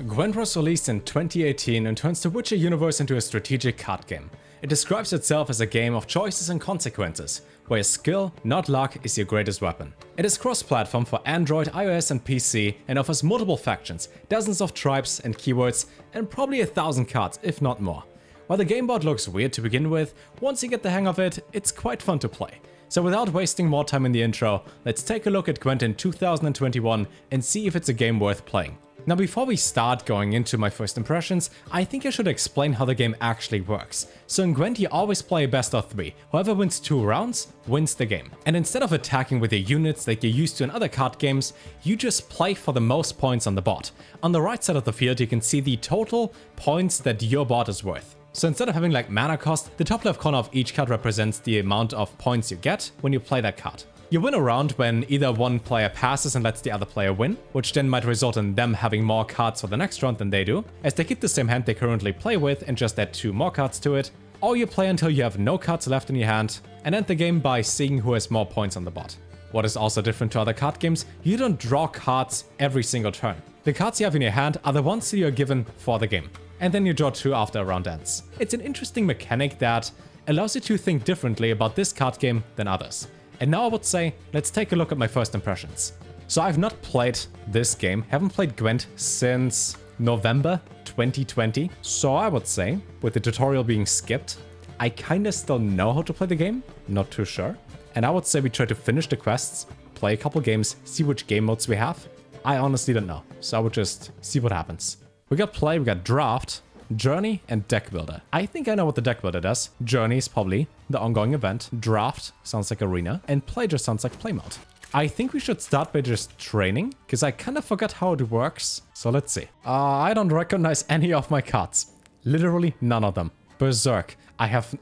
Gwent was released in 2018 and turns the Witcher universe into a strategic card game. It describes itself as a game of choices and consequences, where skill, not luck, is your greatest weapon. It is cross-platform for Android, iOS and PC and offers multiple factions, dozens of tribes and keywords, and probably 1,000 cards, if not more. While the gameboard looks weird to begin with, once you get the hang of it, it's quite fun to play. So without wasting more time in the intro, let's take a look at Gwent in 2021 and see if it's a game worth playing. Now before we start going into my first impressions, I think I should explain how the game actually works. So in Gwent you always play a best of 3, whoever wins 2 rounds wins the game. And instead of attacking with your units like you're used to in other card games, you just play for the most points on the board. On the right side of the field you can see the total points that your board is worth. So instead of having like mana cost, the top left corner of each card represents the amount of points you get when you play that card. You win a round when either one player passes and lets the other player win, which then might result in them having more cards for the next round than they do, as they keep the same hand they currently play with and just add 2 more cards to it, or you play until you have no cards left in your hand and end the game by seeing who has more points on the board. What is also different to other card games, you don't draw cards every single turn. The cards you have in your hand are the ones that you are given for the game, and then you draw 2 after a round ends. It's an interesting mechanic that allows you to think differently about this card game than others. And now I would say, let's take a look at my first impressions. So I've not played this game, haven't played Gwent since November 2020. So I would say, with the tutorial being skipped, I kinda still know how to play the game, not too sure. And I would say we try to finish the quests, play a couple games, see which game modes we have. I honestly don't know, so I would just see what happens. We got play, we got draft, journey and deck builder. I think I know what the deck builder does. Journey is probably the ongoing event. Draft sounds like arena. And play just sounds like play mode. I think we should start by just training, because I kind of forgot how it works. So let's see. I don't recognize any of my cards. Literally none of them. Berserk. I have...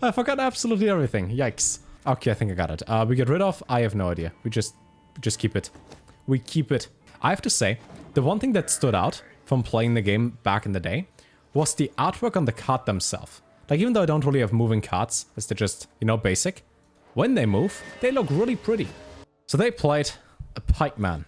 I forgot absolutely everything. Yikes. Okay, I think I got it. We get rid of... I have no idea. We just keep it. We keep it. I have to say, the one thing that stood out from playing the game back in the day was the artwork on the card themselves. Like, even though I don't really have moving cards, as they're just, you know, basic, when they move, they look really pretty. So they played a pikeman.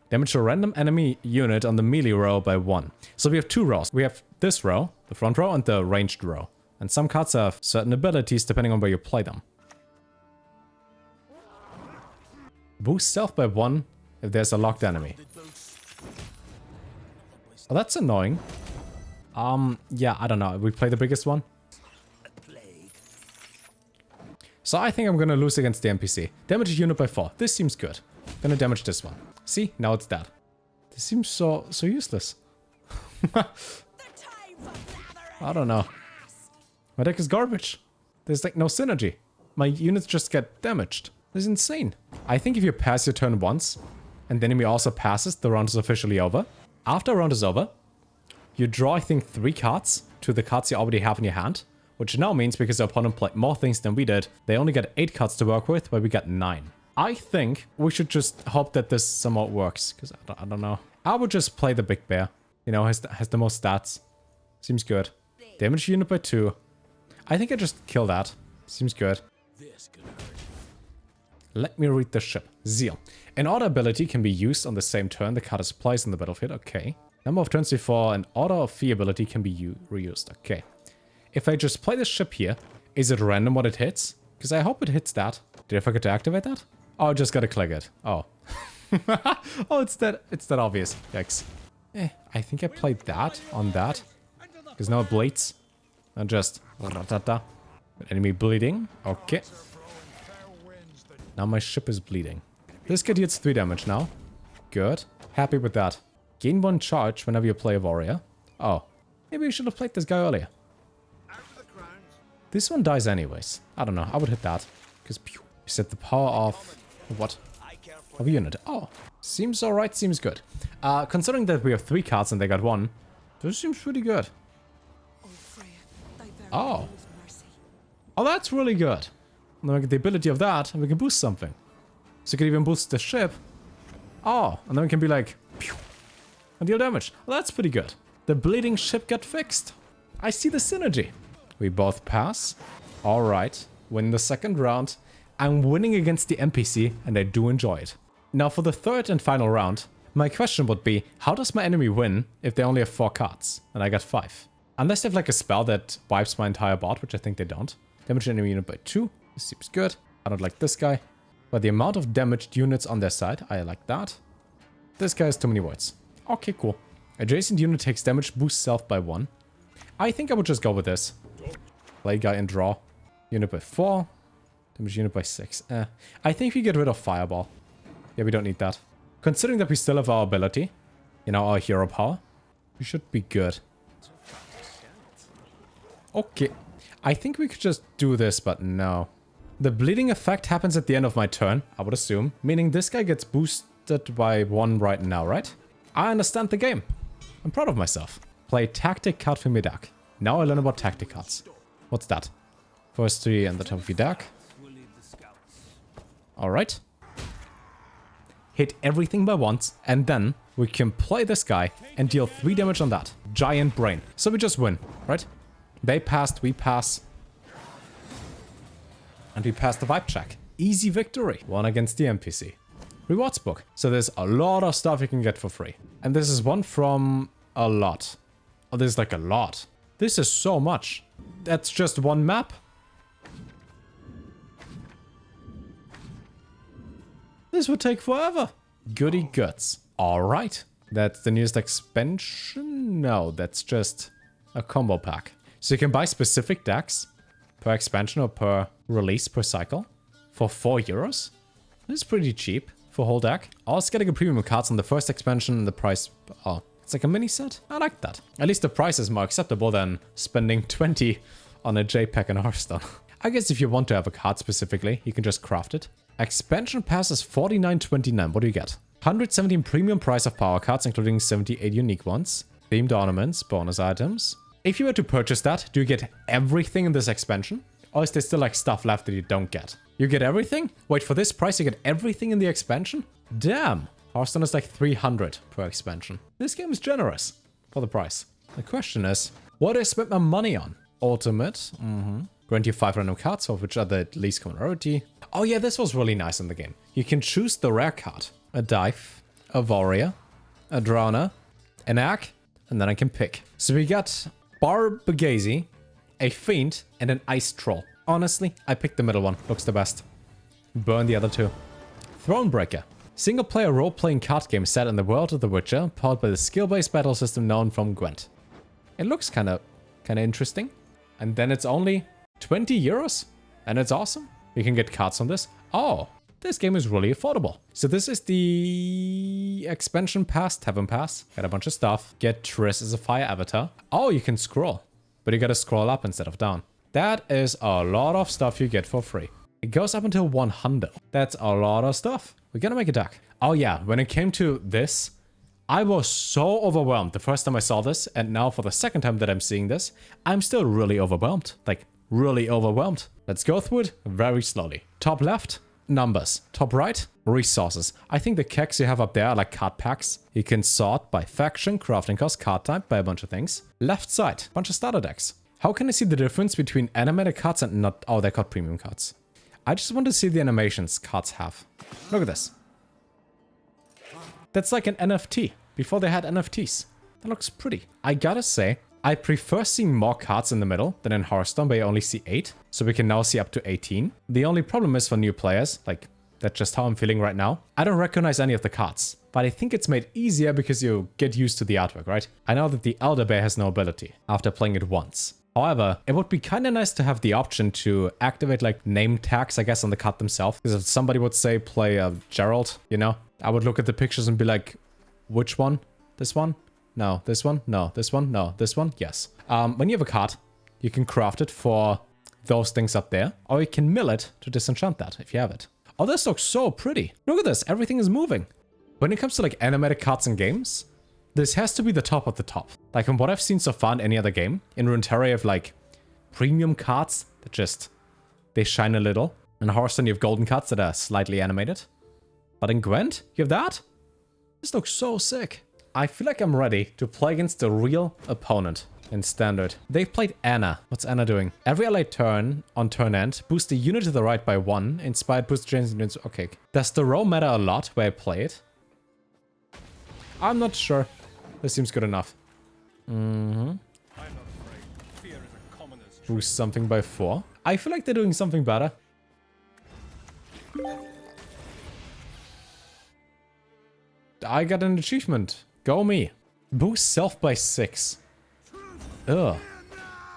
Damage a random enemy unit on the melee row by 1. So we have 2 rows. We have this row, the front row, and the ranged row. And some cards have certain abilities depending on where you play them. Boost stealth by 1 if there's a locked enemy. Oh, that's annoying. Yeah, I don't know. We play the biggest one. So I think I'm gonna lose against the NPC. Damage a unit by 4. This seems good. Gonna damage this one. See? Now it's dead. This seems so useless. I don't know. My deck is garbage. There's like no synergy. My units just get damaged. This is insane. I think if you pass your turn once, and the enemy also passes, the round is officially over. After a round is over, you draw, I think, 3 cards to the cards you already have in your hand, which now means, because the opponent played more things than we did, they only got 8 cards to work with, while we got 9. I think we should just hope that this somehow works, because I don't know. I would just play the big bear. You know, has the most stats. Seems good. Damage unit by 2. I think I just kill that. Seems good. Let me read the ship. Zeal. An order ability can be used on the same turn the card is placed on the battlefield. Okay. Number of turns before an order of fee ability can be reused. Okay. If I just play this ship here, is it random what it hits? Because I hope it hits that. Did I forget to activate that? Oh, I just gotta click it. Oh. Oh, it's that obvious. Yikes. I think I played that on that. Because now it bleeds. And just... Enemy bleeding. Okay. Now my ship is bleeding. This kid deals 3 damage now. Good. Happy with that. Gain 1 charge whenever you play a warrior. Oh. Maybe you should have played this guy earlier. This one dies anyways. I don't know. I would hit that. Because you set the power of... What? Of a unit. Oh. Seems alright. Seems good. Considering that we have 3 cards and they got 1. This seems pretty good. Oh. Oh, that's really good. And then we get the ability of that, and we can boost something. So we can even boost the ship. Oh, and then we can be like... Pew, and deal damage. Well, that's pretty good. The bleeding ship got fixed. I see the synergy. We both pass. Alright. Win the second round. I'm winning against the NPC, and I do enjoy it. Now for the third and final round, My question would be, how does my enemy win if they only have 4 cards and I got 5? Unless they have like a spell that wipes my entire board, which I think they don't. Damage enemy unit by 2. This seems good. I don't like this guy. But the amount of damaged units on their side, I like that. This guy has too many voids. Okay, cool. Adjacent unit takes damage, boosts self by 1. I think I would just go with this. Play guy and draw. Unit by 4. Damage unit by 6. I think we get rid of Fireball. Yeah, we don't need that. Considering that we still have our ability, you know, our hero power, we should be good. Okay. I think we could just do this, but no. The bleeding effect happens at the end of my turn, I would assume. Meaning this guy gets boosted by 1 right now, right? I understand the game. I'm proud of myself. Play tactic card from your deck. Now I learn about tactic cards. What's that? First 3 on the top of your deck. Alright. Hit everything by once, and then we can play this guy and deal 3 damage on that. Giant brain. So we just win, right? They passed, we pass. And we passed the vibe check. Easy victory. 1 against the NPC. Rewards book. So there's a lot of stuff you can get for free. And this is one from a lot. Oh, this is like a lot. This is so much. That's just one map. This would take forever. Goody goods. Alright. That's the newest expansion? No, that's just a combo pack. So you can buy specific decks per expansion or per release per cycle for 4 euros. This is pretty cheap for a whole deck. Also getting a premium cards on the first expansion and the price... Oh, it's like a mini set? I like that. At least the price is more acceptable than spending 20 on a JPEG in Hearthstone. I guess if you want to have a card specifically, you can just craft it. Expansion pass is 49.29. What do you get? 117 premium price of power cards, including 78 unique ones. Themed ornaments, bonus items. If you were to purchase that, do you get everything in this expansion? Or is there still like stuff left that you don't get? You get everything? Wait, for this price you get everything in the expansion? Damn! Hearthstone is like 300 per expansion. This game is generous for the price. The question is, what do I spend my money on? Ultimate. Grant you 5 random cards, of which are the least common rarity. Oh yeah, this was really nice in the game. You can choose the rare card. A Dive, a Warrior, a Drowner, an Ag, and then I can pick. So we got Barbagazy, a Fiend, and an Ice Troll. Honestly, I picked the middle one. Looks the best. Burn the other 2. Thronebreaker. Single player role-playing card game set in the world of The Witcher, powered by the skill-based battle system known from Gwent. It looks kind of interesting. And then it's only 20 euros, and it's awesome. You can get cards on this. Oh, this game is really affordable. So this is the expansion pass, Tavern Pass. Got a bunch of stuff. Get Triss as a fire avatar. Oh, you can scroll, but you gotta scroll up instead of down. That is a lot of stuff you get for free. It goes up until 100. That's a lot of stuff. We're gonna make a deck. Oh yeah, when it came to this, I was so overwhelmed the first time I saw this, and now for the second time that I'm seeing this, I'm still really overwhelmed. Like, really overwhelmed. Let's go through it very slowly. Top left, numbers. Top right, resources. I think the kegs you have up there are like card packs. You can sort by faction, crafting cost, card type, by a bunch of things. Left side, bunch of starter decks. How can I see the difference between animated cards and not... Oh, they're called premium cards. I just want to see the animations cards have. Look at this. That's like an NFT. Before they had NFTs. That looks pretty. I gotta say, I prefer seeing more cards in the middle than in Hearthstone, where you only see 8. So we can now see up to 18. The only problem is for new players, like, that's just how I'm feeling right now. I don't recognize any of the cards. But I think it's made easier because you get used to the artwork, right? I know that the Elder Bear has no ability after playing it once. However, it would be kind of nice to have the option to activate like name tags, I guess, on the card themselves. Because if somebody would say play Gerald, you know, I would look at the pictures and be like, which one? This one? No. This one? No. This one? No. This one? Yes. When you have a card, you can craft it for those things up there. Or you can mill it to disenchant that if you have it. Oh, this looks so pretty. Look at this. Everything is moving. When it comes to like animated cards in games, this has to be the top of the top. Like from what I've seen so far in any other game, in Runeterra you have like premium cards that just, they shine a little. In Hearthstone you have golden cards that are slightly animated. But in Gwent, you have that? This looks so sick. I feel like I'm ready to play against the real opponent in Standard. They've played Anna. What's Anna doing? Every allied turn on turn end, boost the unit to the right by 1. Inspired boost chains units. Okay. Does the row matter a lot where I play it? I'm not sure. This seems good enough. Boost something by 4. I feel like they're doing something better. I got an achievement. Go me. Boost self by 6. Ugh.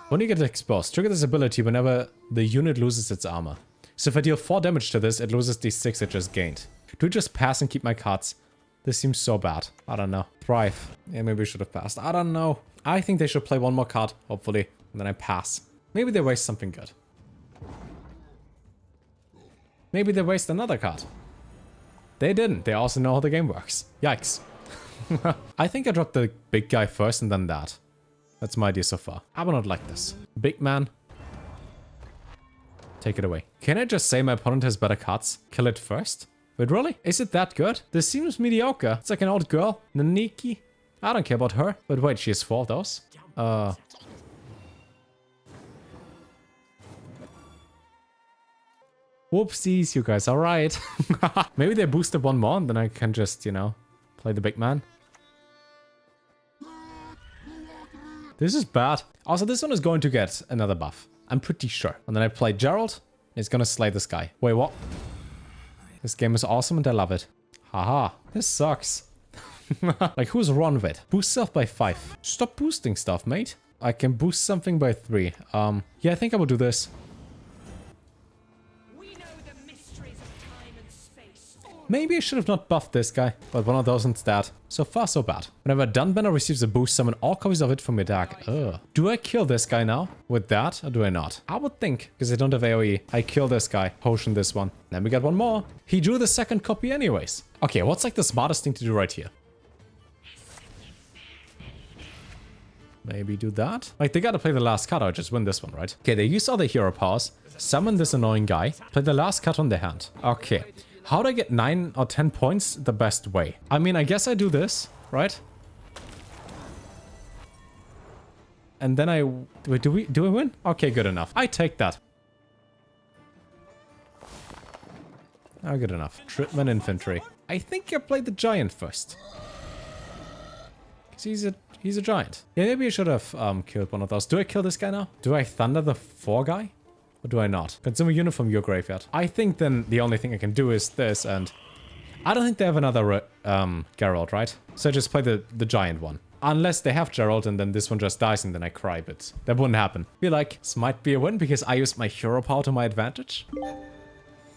When you get exposed, trigger this ability whenever the unit loses its armor. So if I deal 4 damage to this, it loses the 6 it just gained. Do I just pass and keep my cards? This seems so bad. I don't know. Thrive. Yeah, maybe we should have passed. I don't know. I think they should play one more card, hopefully. And then I pass. Maybe they waste something good. Maybe they waste another card. They didn't. They also know how the game works. Yikes. I think I dropped the big guy first and then that. That's my idea so far. I will not like this. Big man. Take it away. Can I just say my opponent has better cards? Kill it first? Wait, really? Is it that good? This seems mediocre. It's like an old girl. Naniki. I don't care about her. But wait, she has 4 of those? Whoopsies, you guys are right. Maybe they boosted 1 more and then I can just, you know, play the big man. This is bad. Also, this one is going to get another buff. I'm pretty sure. And then I play Gerald. It's gonna slay this guy. Wait, what? This game is awesome and I love it. Haha. This sucks. Like, who's wrong with? Boost self by 5. Stop boosting stuff, mate. I can boost something by 3. Yeah, I think I will do this. Maybe I should have not buffed this guy, but one of those instead. So far, so bad. Whenever Dunbanner receives a boost, summon all copies of it from your deck. Ugh. Do I kill this guy now with that, or do I not? I would think, because I don't have AoE. I kill this guy, potion this one. Then we got 1 more. He drew the 2nd copy anyways. Okay, what's like the smartest thing to do right here? Maybe do that? Like, they gotta play the last card or just win this one, right? Okay, they use all their hero powers, summon this annoying guy, play the last card on their hand. Okay. How do I get 9 or 10 points the best way? I mean, I guess I do this, right? And then I... Wait, do we win? Okay, good enough. I take that. Oh, good enough. Tripman infantry. I think I played the giant first. Because he's a giant. Yeah, maybe I should have killed one of those. Do I kill this guy now? Do I thunder the 4 guy? Or do I not? Consume a unit from your graveyard. I think then the only thing I can do is this, and... I don't think they have another Geralt, right? So I just play the giant one. Unless they have Geralt and then this one just dies and then I cry, but that wouldn't happen. Feel like this might be a win because I used my hero power to my advantage.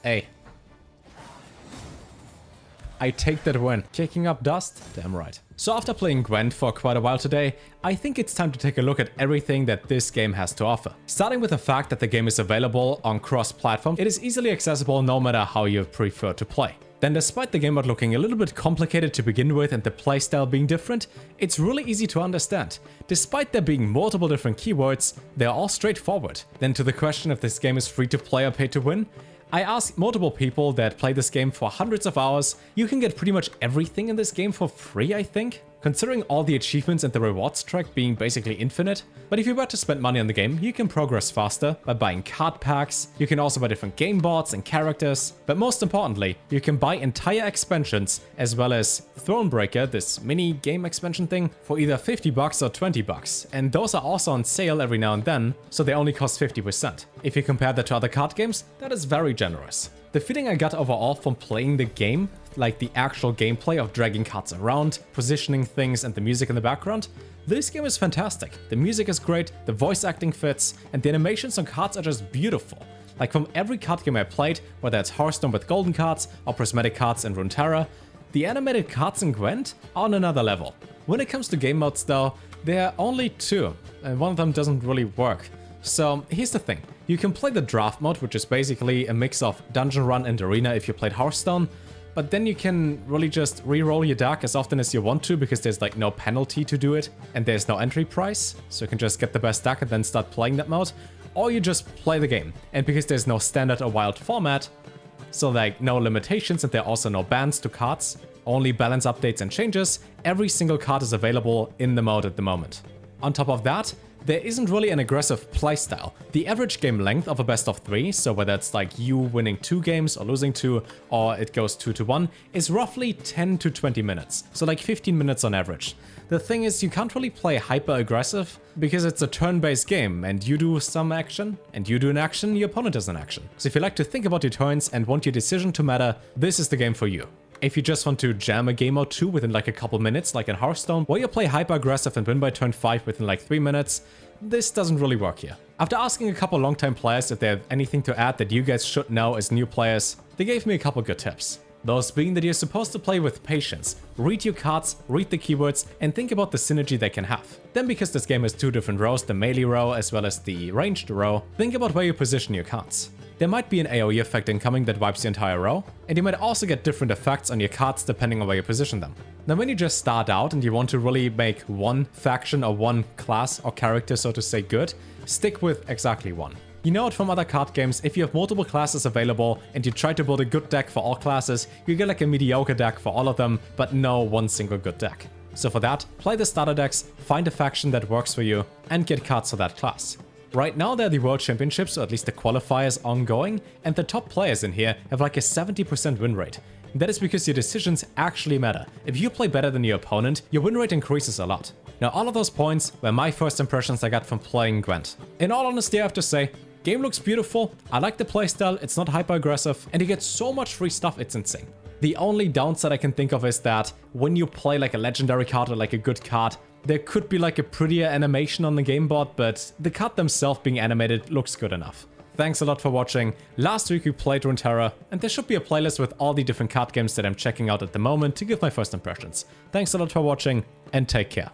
Hey. I take that win. Kicking up dust? Damn right. So after playing Gwent for quite a while today, I think it's time to take a look at everything that this game has to offer. Starting with the fact that the game is available on cross-platform, it is easily accessible no matter how you prefer to play. Then despite the game mode looking a little bit complicated to begin with and the playstyle being different, it's really easy to understand. Despite there being multiple different keywords, they're all straightforward. Then to the question if this game is free to play or pay to win, I asked multiple people that play this game for hundreds of hours. You can get pretty much everything in this game for free, I think, considering all the achievements and the rewards track being basically infinite. But if you were to spend money on the game, you can progress faster by buying card packs. You can also buy different game boards and characters. But most importantly, you can buy entire expansions as well as Thronebreaker, this mini game expansion thing, for either 50 bucks or 20 bucks. And those are also on sale every now and then, so they only cost 50%. If you compare that to other card games, that is very generous. The feeling I got overall from playing the game, like the actual gameplay of dragging cards around, positioning things and the music in the background, this game is fantastic. The music is great, the voice acting fits, and the animations on cards are just beautiful. Like from every card game I played, whether it's Hearthstone with golden cards or prismatic cards in Runeterra, the animated cards in Gwent are on another level. When it comes to game modes though, there are only 2, and one of them doesn't really work. So here's the thing, you can play the draft mode, which is basically a mix of dungeon run and arena if you played Hearthstone, but then you can really just re-roll your deck as often as you want to because there's like no penalty to do it and there's no entry price, so you can just get the best deck and then start playing that mode, or you just play the game. And because there's no standard or wild format, so like no limitations and there are also no bans to cards, only balance updates and changes, every single card is available in the mode at the moment. On top of that, there isn't really an aggressive playstyle. The average game length of a best of 3, so whether it's like you winning 2 games or losing 2, or it goes 2-1, is roughly 10 to 20 minutes, so like 15 minutes on average. The thing is, you can't really play hyper-aggressive because it's a turn-based game and you do some action, and you do an action, your opponent does an action. So if you like to think about your turns and want your decision to matter, this is the game for you. If you just want to jam a game or 2 within like a couple minutes, like in Hearthstone, where you play hyper-aggressive and win by turn 5 within like 3 minutes, this doesn't really work here. After asking a couple long-time players if they have anything to add that you guys should know as new players, they gave me a couple good tips. Those being that you're supposed to play with patience, read your cards, read the keywords, and think about the synergy they can have. Then because this game has 2 different rows, the melee row as well as the ranged row, think about where you position your cards. There might be an AoE effect incoming that wipes the entire row, and you might also get different effects on your cards depending on where you position them. Now when you just start out and you want to really make one faction or one class or character, so to say, good, stick with exactly one. You know it from other card games, if you have multiple classes available and you try to build a good deck for all classes, you get like a mediocre deck for all of them, but no one single good deck. So for that, play the starter decks, find a faction that works for you, and get cards for that class. Right now there are the World Championships, or at least the qualifiers, ongoing, and the top players in here have like a 70% win rate. That is because your decisions actually matter. If you play better than your opponent, your win rate increases a lot. Now all of those points were my first impressions I got from playing Gwent. In all honesty, I have to say, game looks beautiful, I like the playstyle, it's not hyper aggressive, and you get so much free stuff, it's insane. The only downside I can think of is that when you play like a legendary card or like a good card, there could be like a prettier animation on the game board, but the card themselves being animated looks good enough. Thanks a lot for watching. Last week we played Runeterra, and there should be a playlist with all the different card games that I'm checking out at the moment to give my first impressions. Thanks a lot for watching, and take care.